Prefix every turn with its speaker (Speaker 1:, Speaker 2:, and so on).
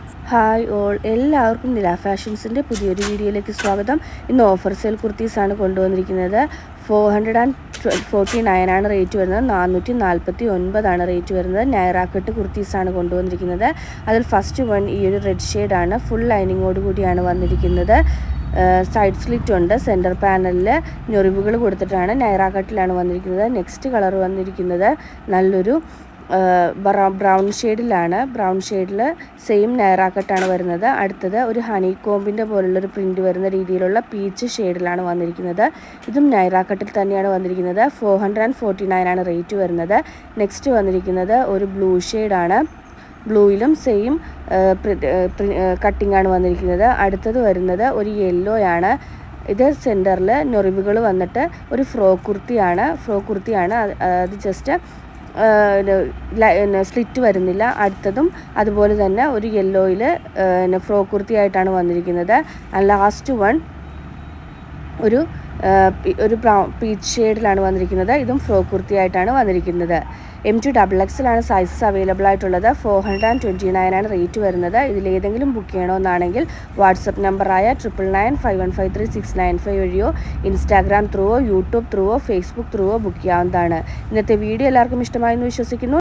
Speaker 1: Hi all, എല്ലാവർക്കും നില ഫാഷൻസിൻ്റെ പുതിയൊരു വീഡിയോയിലേക്ക് സ്വാഗതം. ഇന്ന് ഓഫർ സെയിൽ കുർത്തീസാണ് കൊണ്ടുവന്നിരിക്കുന്നത്. 449 ആണ് റേറ്റ് വരുന്നത്. 449 റേറ്റ് വരുന്നത്. നൈറ കട്ട് കുർത്തീസാണ് കൊണ്ടുവന്നിരിക്കുന്നത്. അതിൽ ഫസ്റ്റ് വൺ ഈ ഒരു റെഡ് ഷെയ്ഡാണ്. ഫുൾ ലൈനിങ്ങോട് കൂടിയാണ് വന്നിരിക്കുന്നത്. സൈഡ് സ്ലിറ്റ് ഉണ്ട്. സെൻറ്റർ പാനലിൽ ഞൊറിവുകൾ കൊടുത്തിട്ടാണ്. നൈറ കട്ടിലാണ് വന്നിരിക്കുന്നത്. നെക്സ്റ്റ് കളർ വന്നിരിക്കുന്നത് നല്ലൊരു ബ്രൗൺ ഷെയ്ഡിലാണ്. ബ്രൗൺ ഷെയ്ഡിൽ സെയിം നൈറ കട്ടാണ് വരുന്നത്. അടുത്തത് ഒരു ഹണി കോമ്പിൻ്റെ പോലുള്ളൊരു പ്രിൻറ്റ് വരുന്ന രീതിയിലുള്ള പീച്ച് ഷെയ്ഡിലാണ് വന്നിരിക്കുന്നത്. ഇതും നൈറ കട്ടിൽ തന്നെയാണ് വന്നിരിക്കുന്നത്. 449 ആണ് റേറ്റ് വരുന്നത്. നെക്സ്റ്റ് വന്നിരിക്കുന്നത് ഒരു ബ്ലൂ ഷെയ്ഡാണ്. ബ്ലൂയിലും സെയിം കട്ടിംഗ് ആണ് വന്നിരിക്കുന്നത്. അടുത്തത് വരുന്നത് ഒരു യെല്ലോ ആണ്. ഇത് സെൻറ്ററിൽ ഞൊറിവുകൾ വന്നിട്ട് ഒരു ഫ്രോക്ക് കുർത്തിയാണ്. അത് ജസ്റ്റ് സ്ലിറ്റ് വരുന്നില്ല. അടുത്തതും അതുപോലെ തന്നെ ഒരു യെല്ലോയിൽ ഫ്രോക്ക് കുർത്തിയായിട്ടാണ് വന്നിരിക്കുന്നത്. ലാസ്റ്റ് വൺ ഒരു പീച്ച് ഷെയ്ഡിലാണ് വന്നിരിക്കുന്നത്. ഇതും ഫ്രോക്ക് കുർത്തിയായിട്ടാണ് വന്നിരിക്കുന്നത്. M2XXL ആണ് സൈസസ് അവൈലബിൾ ആയിട്ടുള്ളത്. 429 ആണ് റേറ്റ് വരുന്നത്. ഇതിലേതെങ്കിലും ബുക്ക് ചെയ്യണമെന്നാണെങ്കിൽ വാട്സപ്പ് നമ്പറായ 9995153695 വഴിയോ ഇൻസ്റ്റാഗ്രാം ത്രൂവോ യൂട്യൂബ് ത്രൂവോ ഫേസ്ബുക്ക് ത്രൂവോ ബുക്ക് ചെയ്യാവുന്നതാണ്. ഇന്നത്തെ വീഡിയോ എല്ലാവർക്കും ഇഷ്ടമായെന്ന് വിശ്വസിക്കുന്നു.